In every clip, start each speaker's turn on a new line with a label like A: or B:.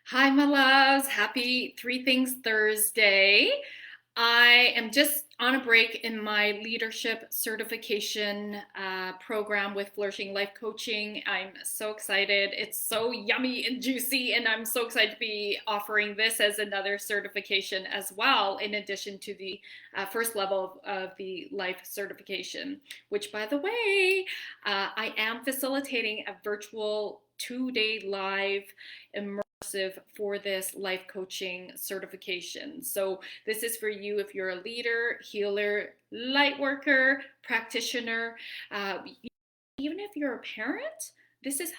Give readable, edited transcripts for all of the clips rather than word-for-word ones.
A: Hi, my loves. Happy Three Things Thursday. I am just on a break in my leadership certification program with Flourishing Life Coaching. I'm so excited. It's so yummy and juicy, and I'm so excited to be offering this as another certification as well, in addition to the first level of the life certification, which, by the way, I am facilitating a virtual 2-day live immersive for this life coaching certification. So this is for you if you're a leader, healer, light worker, practitioner, even if you're a parent. This is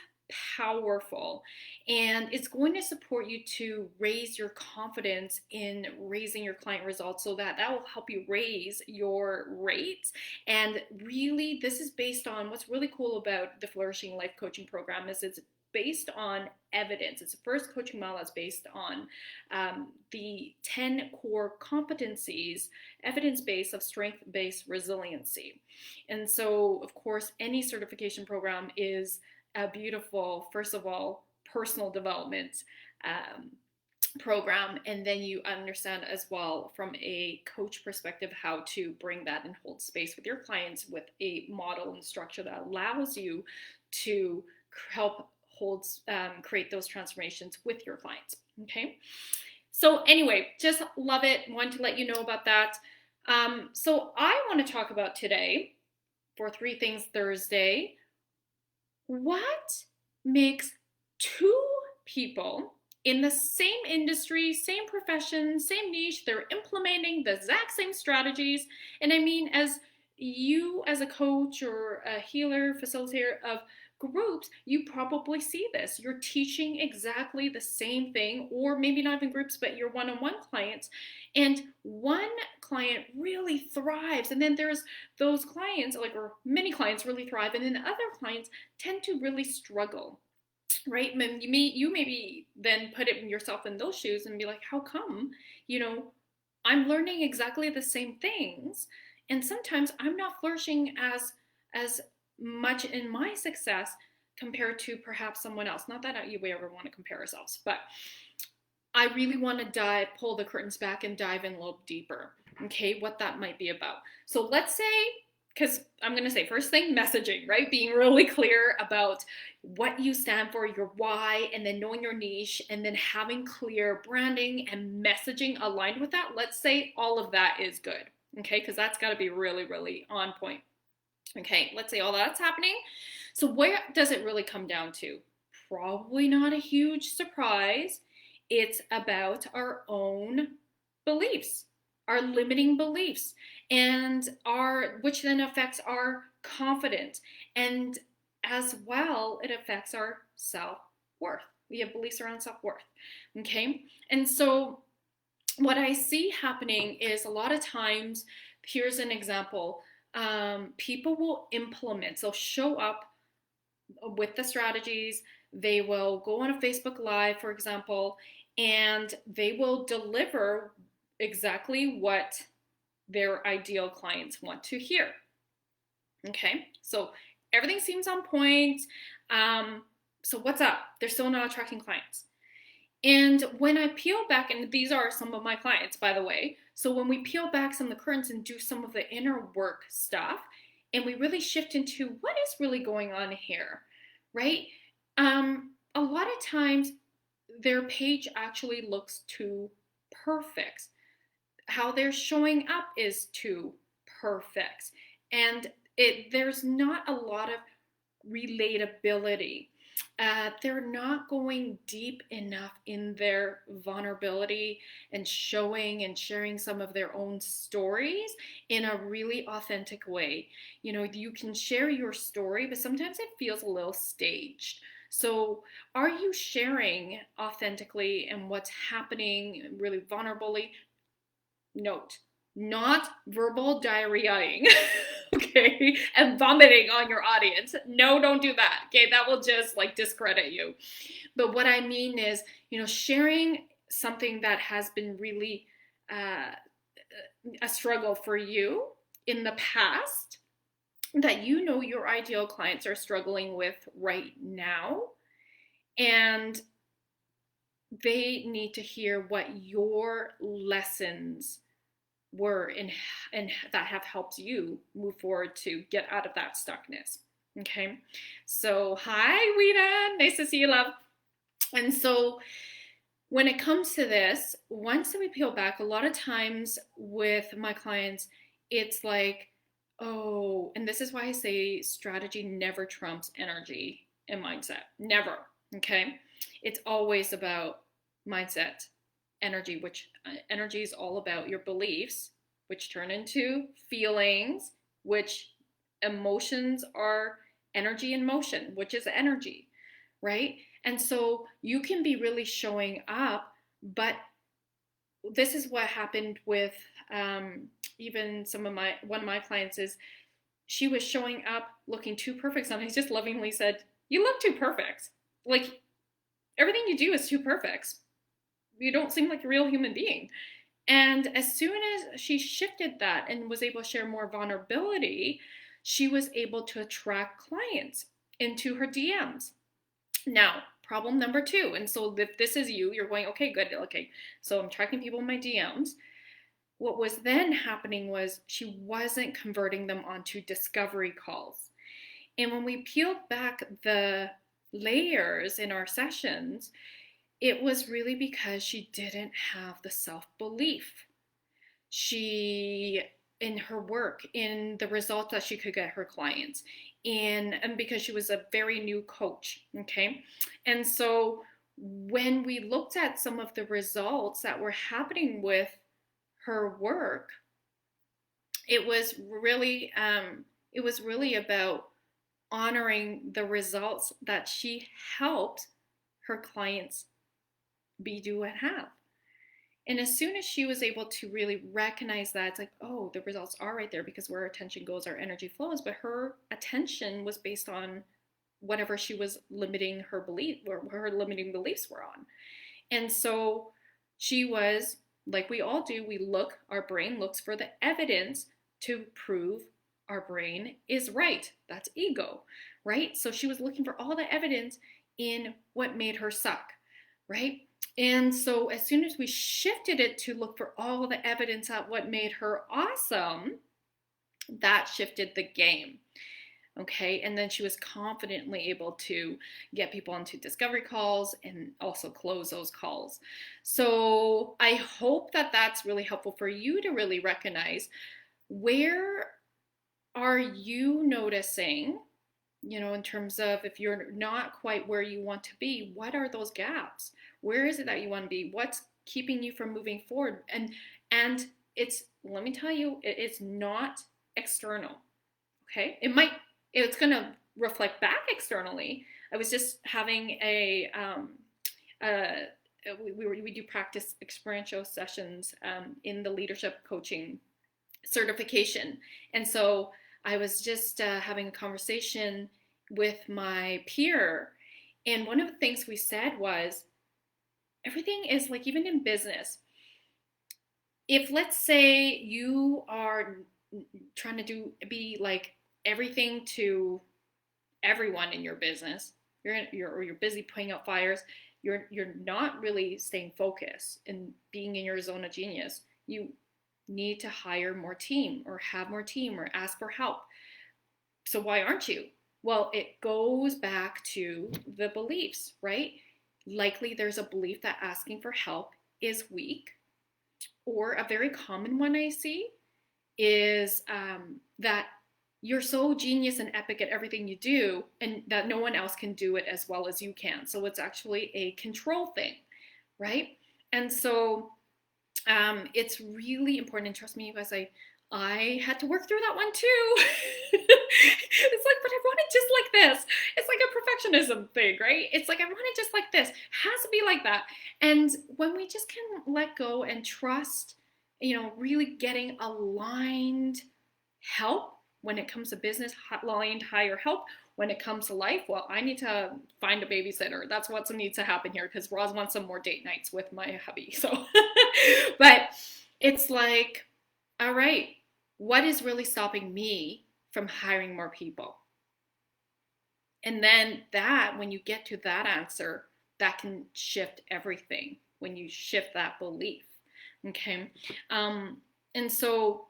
A: powerful, and it's going to support you to raise your confidence in raising your client results, so that will help you raise your rates. And really, this is based on what's really cool about the Flourishing Life Coaching program is it's based on evidence. It's the first coaching model that's based on the 10 core competencies, evidence-based, of strength-based resiliency. And so, of course, any certification program is a beautiful, first of all, personal development um, program, and then you understand as well from a coach perspective how to bring that and hold space with your clients with a model and structure that allows you to help create those transformations with your clients. Okay, so anyway, just love it. Want to let you know about that. So I want to talk about today, for Three Things Thursday, what makes two people in the same industry, same profession, same niche, they're implementing the exact same strategies. And I mean, as you as a coach or a healer, facilitator of groups, you probably see this. You're teaching exactly the same thing, or maybe not even groups, but your one-on-one clients. And one client really thrives, and then there's those clients, like, or many clients really thrive, and then other clients tend to really struggle, right? And you maybe then put it yourself in those shoes and be like, how come, I'm learning exactly the same things, and sometimes I'm not flourishing as much in my success compared to perhaps someone else. Not that we ever want to compare ourselves, but I really want to pull the curtains back and dive in a little deeper, okay, what that might be about. So let's say, because I'm going to say first thing, messaging, right? Being really clear about what you stand for, your why, and then knowing your niche, and then having clear branding and messaging aligned with that. Let's say all of that is good, okay? Because that's got to be really, really on point. Okay, let's say all that's happening. So where does it really come down to? Probably not a huge surprise. It's about our own beliefs, our limiting beliefs, and which then affects our confidence. And as well, it affects our self-worth. We have beliefs around self-worth. Okay? And so what I see happening is a lot of times, here's an example. People will implement, so show up with the strategies. They will go on a Facebook Live, for example, and they will deliver exactly what their ideal clients want to hear. Okay, so everything seems on point. So what's up? They're still not attracting clients. And when I peel back, and these are some of my clients, by the way, so when we peel back some of the curtains and do some of the inner work stuff, and we really shift into what is really going on here, right? A lot of times their page actually looks too perfect. How they're showing up is too perfect. And there's not a lot of relatability. They're not going deep enough in their vulnerability and showing and sharing some of their own stories in a really authentic way. You can share your story, but sometimes it feels a little staged. So are you sharing authentically and what's happening really vulnerably? Note, not verbal diarrheaing, okay, and vomiting on your audience. No, don't do that, okay? That will just discredit you. But what I mean is, sharing something that has been really a struggle for you in the past, that your ideal clients are struggling with right now, and they need to hear what your lessons were and that have helped you move forward to get out of that stuckness. Okay. So, hi, Rita. Nice to see you, love. And so, when it comes to this, once we peel back, a lot of times with my clients, it's like, oh, and this is why I say strategy never trumps energy and mindset. Never. Okay. It's always about mindset, energy, which energy is all about your beliefs, which turn into feelings, which emotions are energy in motion, which is energy, right? And so you can be really showing up, but this is what happened with even one of my clients is she was showing up looking too perfect. Sometimes just lovingly said, "You look too perfect. Like everything you do is too perfect. You don't seem like a real human being." And as soon as she shifted that and was able to share more vulnerability, she was able to attract clients into her DMs. Now, problem number two, and so if this is you, you're going, okay, good, okay, so I'm tracking people in my DMs. What was then happening was she wasn't converting them onto discovery calls. And when we peeled back the layers in our sessions, it was really because she didn't have the self-belief. She, in her work, in the results that she could get her clients, and because she was a very new coach, okay? And so when we looked at some of the results that were happening with her work, it was really about honoring the results that she helped her clients be, do, and have. And as soon as she was able to really recognize that, it's like, oh, the results are right there, because where our attention goes, our energy flows. But her attention was based on whatever she was limiting her belief, or her limiting beliefs were on. And so she was, like we all do, our brain looks for the evidence to prove our brain is right. That's ego, right? So she was looking for all the evidence in what made her suck, right? And so as soon as we shifted it to look for all the evidence at what made her awesome, that shifted the game. Okay, and then she was confidently able to get people onto discovery calls and also close those calls. So I hope that that's really helpful for you to really recognize, where are you noticing, in terms of if you're not quite where you want to be, what are those gaps? Where is it that you want to be? What's keeping you from moving forward? And it's, let me tell you, it's not external. Okay, it's going to reflect back externally. I was just having we do practice experiential sessions in the leadership coaching certification, and so I was just having a conversation with my peer, and one of the things we said was, everything is like, even in business, if let's say you are trying to be like everything to everyone in your business, you're busy putting out fires, you're not really staying focused and being in your zone of genius. You need to hire more team, or have more team, or ask for help. So why aren't you? Well, it goes back to the beliefs, right? Likely there's a belief that asking for help is weak, or a very common one I see is that you're so genius and epic at everything you do, and that no one else can do it as well as you can. So it's actually a control thing, right? And so it's really important, and trust me, you guys, I had to work through that one too. It's like, but I want it just like this. It's like a perfectionism thing, right? It's like, I want it just like this. It has to be like that. And when we just can let go and trust, really getting aligned help when it comes to business, aligned higher help when it comes to life. Well, I need to find a babysitter. That's what needs to happen here, because Roz wants some more date nights with my hubby. So, but it's like, all right, what is really stopping me from hiring more people? And then when you get to that answer, that can shift everything when you shift that belief. Okay. And so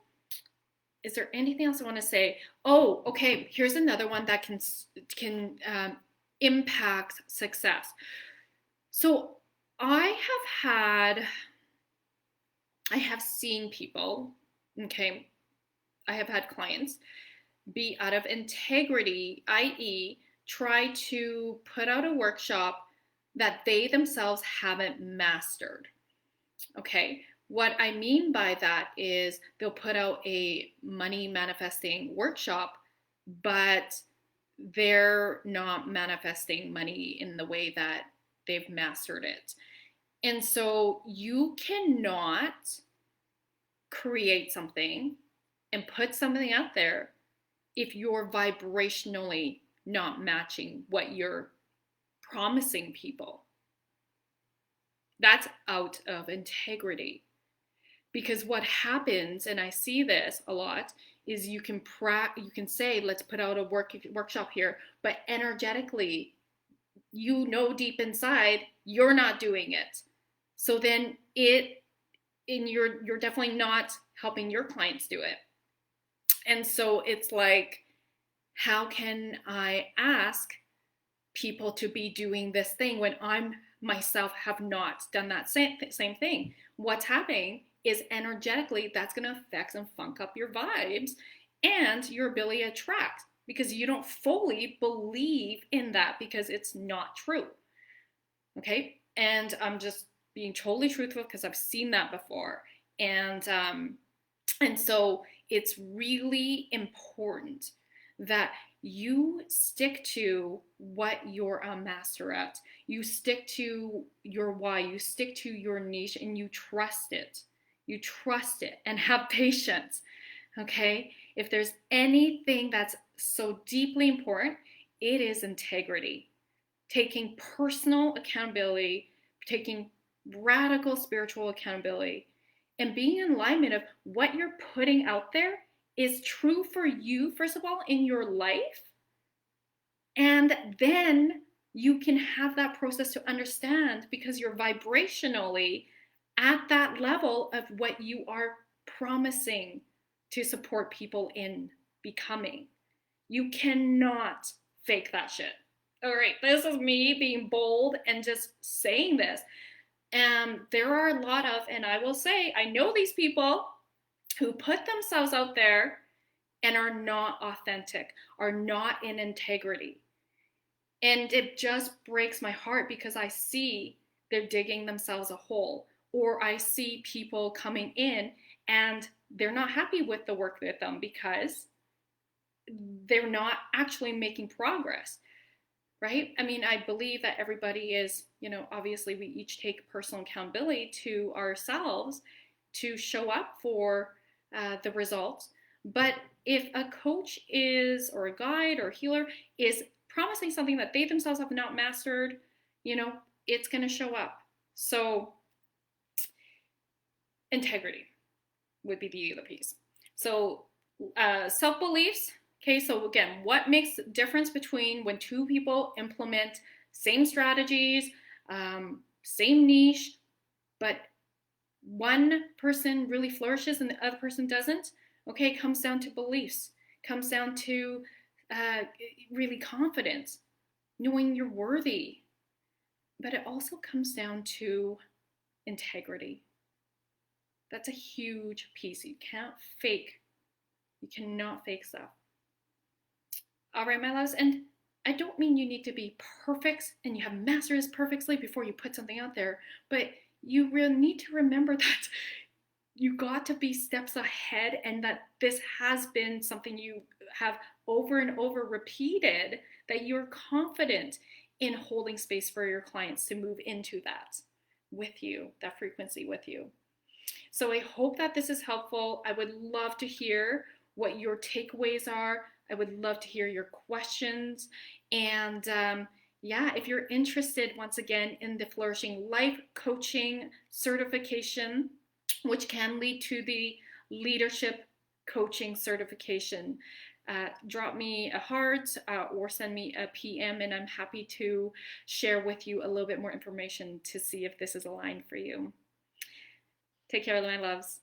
A: is there anything else I want to say? Oh, okay. Here's another one that can impact success. So I have seen people, okay, I have had clients be out of integrity, i.e., try to put out a workshop that they themselves haven't mastered. Okay, what I mean by that is they'll put out a money manifesting workshop, but they're not manifesting money in the way that they've mastered it. And so you cannot create something and put something out there if you're vibrationally not matching what you're promising people. That's out of integrity. Because what happens, and I see this a lot, is you can say, let's put out a workshop here, but energetically, you know deep inside you're not doing it. So then you're definitely not helping your clients do it. And so it's like, how can I ask people to be doing this thing when I'm myself have not done that same thing? What's happening is energetically that's going to affect and funk up your vibes and your ability to attract, because you don't fully believe in that because it's not true. Okay? And I'm just being totally truthful because I've seen that before. And so it's really important that you stick to what you're a master at. You stick to your why, you stick to your niche, and you trust it. You trust it and have patience. Okay? If there's anything that's so deeply important, it is integrity. Taking personal accountability, taking radical spiritual accountability, and being in alignment of what you're putting out there is true for you, first of all, in your life. And then you can have that process to understand, because you're vibrationally at that level of what you are promising to support people in becoming. You cannot fake that shit. All right, this is me being bold and just saying this. And there are a lot of, and I will say, I know these people who put themselves out there and are not authentic, are not in integrity. And it just breaks my heart because I see they're digging themselves a hole, or I see people coming in and they're not happy with the work with them because they're not actually making progress. Right? I mean, I believe that everybody is, obviously we each take personal accountability to ourselves to show up for the results. But if a coach is, or a guide or healer is promising something that they themselves have not mastered, it's going to show up. So integrity would be the other piece. So self-beliefs. Okay, so again, what makes the difference between when two people implement same strategies, same niche, but one person really flourishes and the other person doesn't? Okay, it comes down to beliefs, comes down to really confidence, knowing you're worthy. But it also comes down to integrity. That's a huge piece. You can't fake. You cannot fake stuff. All right, my loves, and I don't mean you need to be perfect and you have mastered this perfectly before you put something out there, but you really need to remember that you got to be steps ahead, and that this has been something you have over and over repeated, that you're confident in holding space for your clients to move into that with you, that frequency with you. So I hope that this is helpful. I would love to hear what your takeaways are. I would love to hear your questions. And if you're interested, once again, in the Flourishing Life Coaching certification, which can lead to the Leadership Coaching certification, drop me a heart or send me a PM, and I'm happy to share with you a little bit more information to see if this is aligned for you. Take care, my loves.